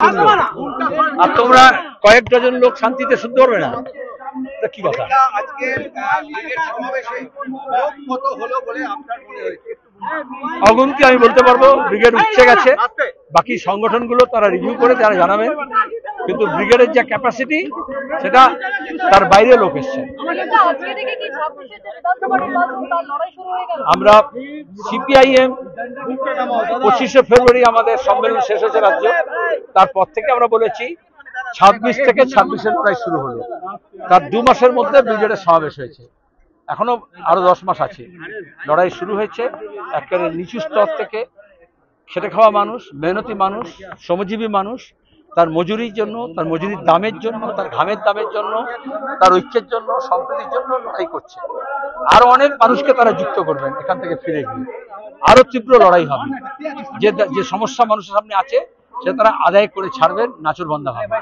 শুনলো, আর তোমরা কয়েক ডজন লোক শান্তিতে শুনতে পারবে না? কি কথা? অগুন্তি আমি বলতে পারবো, ব্রিগেড উঠছে গেছে, বাকি সংগঠনগুলো তারা রিভিউ করে তারা জানাবেন, কিন্তু ব্রিগেডের যে ক্যাপাসিটি সেটা তার বাইরে লোক এসছে। আমরা সিপিআইএম 25শে ফেব্রুয়ারি আমাদের সম্মেলন শেষ হয়েছে রাজ্য, তারপর থেকে আমরা বলেছি 26 থেকে 26-এর লড়াই শুরু হলো, তার 2 মাসের মধ্যে ব্রিগেডের সমাবেশ হয়েছে, এখনো আরো 10 মাস আছে। লড়াই শুরু হয়েছে একেবারে নিচু স্তর থেকে, খেটে খাওয়া মানুষ, মেহনতি মানুষ, শ্রমজীবী মানুষ তার মজুরির জন্য, তার মজুরির দামের জন্য, তার ঘামের দামের জন্য, তার ঐক্যের জন্য, সম্প্রীতির জন্য লড়াই করছে। আরো অনেক মানুষকে তারা যুক্ত করবেন, এখান থেকে ফিরে গিয়ে আরো তীব্র লড়াই হবে। যে সমস্যা মানুষের সামনে আছে সে তারা আদায় করে ছাড়বেন, নাচুর বন্ধা হবে,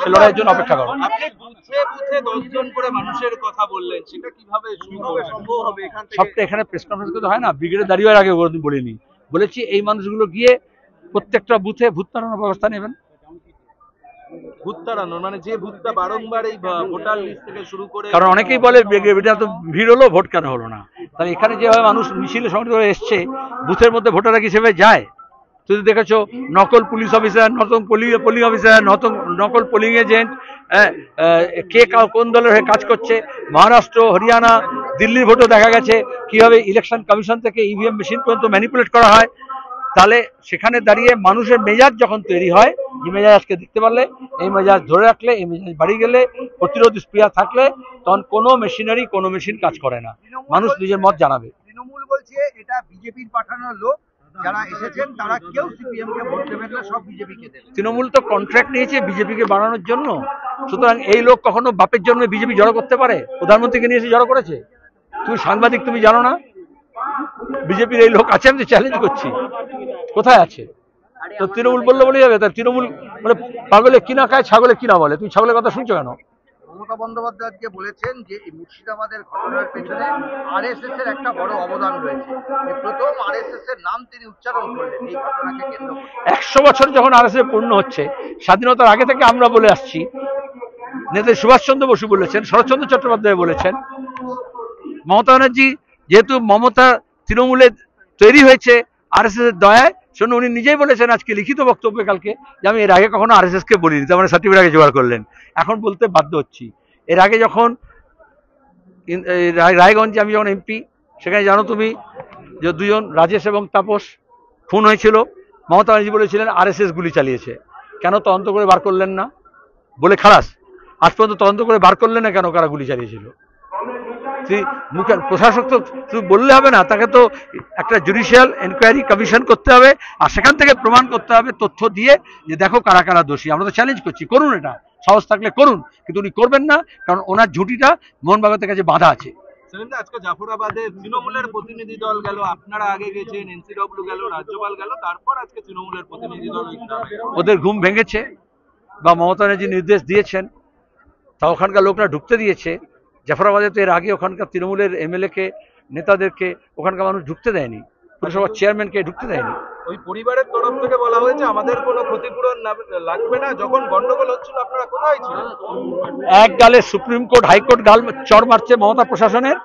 সে লড়াইয়ের জন্য অপেক্ষা করো। আপনি বুথে বুথে 10 জন করে মানুষের কথা বললেন, সেটা কিভাবে সম্ভব হবে? সবটা এখানে প্রেস কনফারেন্স করতে হয় না, ব্রিগেডে দাঁড়িয়ে আগে বলিনি, বলেছি এই মানুষগুলো গিয়ে প্রত্যেকটা বুথে ভূত তাড়ানোর ব্যবস্থা নেবেন। ভূত তাড়ানো মানে যে ভূতটা বারংবার এই ভোটার লিস্ট থেকে শুরু করে, কারণ অনেকেই বলে এটা তো ভিড় হলো, ভোট কেন হলো না? তাহলে এখানে যেভাবে মানুষ মিছিলে সংগঠিত হয়ে এসছে, বুথের মধ্যে ভোটাররা হিসেবে যায়। তুমি দেখেছো নকল পুলিশ অফিসার, নতুন পোলিং অফিসার, নকল পোলিং এজেন্ট, কে কোন দলের হয়ে কাজ করছে। মহারাষ্ট্র, হরিয়ানা, দিল্লির ভোটও দেখা গেছে কিভাবে ইলেকশন কমিশন থেকে ইভিএম মেশিন পর্যন্ত ম্যানিপুলেট করা হয়। তাহলে সেখানে দাঁড়িয়ে মানুষের মেজাজ যখন তৈরি হয়, যে মেজাজ আজকে দেখতে পারলে, এই মেজাজ ধরে রাখলে, এই মেজাজ বাড়ি গেলে, প্রতিরোধ স্পৃহা থাকলে, তখন কোনো মেশিনারি, কোনো মেশিন কাজ করে না। মানুষ নিজের মত জানাবে। তৃণমূল বলছে এটা বিজেপির পাঠানো লোক, যারা এসেছেন তারা কেউ সিপিএম কে ভোট দেবেন না, সব বিজেপিকে দেবে। তৃণমূল তো কন্ট্রাক্ট নিয়েছে বিজেপিকে বাড়ানোর জন্য, সুতরাং এই লোক কখনো বাপের জন্য বিজেপি জড়ো করতে পারে? প্রধানমন্ত্রীকে নিয়ে এসে জড়ো করেছে? তুমি সাংবাদিক, তুমি জানো না বিজেপির এই লোক আছে? আমি চ্যালেঞ্জ করছি, কোথায় আছে? তো তৃণমূল বললে বলে যাবে? তার তৃণমূল মানে পাগলে কিনা খায়, ছাগলে কিনা বলে। তুমি ছাগলের কথা শুনছো কেন? মমতা বন্দ্যোপাধ্যায় আজকে বলেছেন যে এই মুর্শিদাবাদের ঘটনার পেছনে আরএসএস এর একটা বড় অবদান রয়েছে। প্রথম আরএসএস এর নাম তিনি উচ্চারণ করলেন এই ঘটনাকে কেন্দ্র করে। 100 বছর যখন আরএসএস পূর্ণ হচ্ছে, স্বাধীনতার আগে থেকে আমরা বলে আসছি, নেতাজি সুভাষচন্দ্র বসু বলেছেন, শরৎচন্দ্র চট্টোপাধ্যায় বলেছেন, মমতা ব্যানার্জি যেহেতু মমতা তৃণমূলে তৈরি হয়েছে আরএসএস এর দয়ায়, শুনুন উনি নিজেই বলেছেন আজকে লিখিত বক্তব্যে কালকে, যে আমি এর আগে কখনো আরএসএস কে বলিনি, তার মানে সার্টিফিকেট আগে জোগাড় করলেন, এখন বলতে বাধ্য হচ্ছি। এর আগে যখন রায়গঞ্জে আমি যখন এমপি, সেখানে জানো তুমি যে 2 জন রাজেশ এবং তাপস খুন হয়েছিল, মমতা ব্যানার্জি বলেছিলেন আরএসএস গুলি চালিয়েছে। কেন তদন্ত করে বার করলেন না বলে খালাস? আজ পর্যন্ত তদন্ত করে বার করলেন না কেন কারা গুলি চালিয়েছিল? মুখের প্রশাসক তো শুধু বললে হবে না, তাকে তো একটা জুডিশিয়াল এনকোয়ারি কমিশন করতে হবে, আর সেখান থেকে প্রমাণ করতে হবে তথ্য দিয়ে যে দেখো কারা কারা দোষী। আমরা তো চ্যালেঞ্জ করছি, করুন, এটা সাহস থাকলে করুন, কিন্তু উনি করবেন না, কারণ ওনার ঝুঁটিটা মোহনবাগানের কাছে বাধা আছে। আজকে জাফরাবাদে তৃণমূলের প্রতিনিধি দল গেল, আপনারা আগে গেছেন, এনসিডব্লিউ গেল, রাজ্যপাল গেল, তারপর আজকে তৃণমূলের প্রতিনিধি দল। ওদের ঘুম ভেঙেছে বা মমতা ব্যানার্জি নির্দেশ দিয়েছেন, তা ওখানকার লোকরা ঢুকতে দিয়েছে। জাফরাবাদে তো এর আগে ওখানকার তৃণমূলের এমএলএ কে, নেতাদেরকে ওখানকার মানুষ ঢুকতে দেয়নি, পুরসভার চেয়ারম্যানকে ঢুকতে দেয়নি। ওই পরিবারের তরফ থেকে বলা হয়েছে আমাদের কোনো ক্ষতিপূরণ লাগবে না। যখন গন্ডগোল হচ্ছিল আপনারা কোথায় ছিলেন? এক গালে সুপ্রিম কোর্ট, হাইকোর্ট গাল চড় মারছে মমতা প্রশাসনের,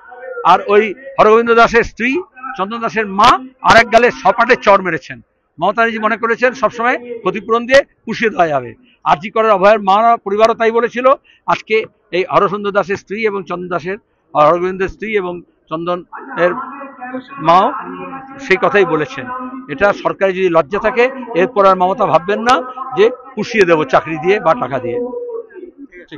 আর ওই হরগোবিন্দ দাসের স্ত্রী, চন্দন দাসের মা আর এক গালে সপাটে চড় মেরেছেন। মমতা ব্যানার্জি মনে করেছেন সবসময় ক্ষতিপূরণ দিয়ে পুষিয়ে দেওয়া যাবে। আরজি করের অভয়ের মা পরিবারও তাই বলেছিল। আজকে এই হরসুন্দর দাসের স্ত্রী এবং চন্দন দাসের, হরগোবিন্দের স্ত্রী এবং চন্দনের মাও সেই কথাই বলেছেন। এটা সরকারি যদি লজ্জা থাকে, এরপর আর মমতা ভাববেন না যে পুষিয়ে দেবো চাকরি দিয়ে বা টাকা দিয়ে। ঠিক আছে।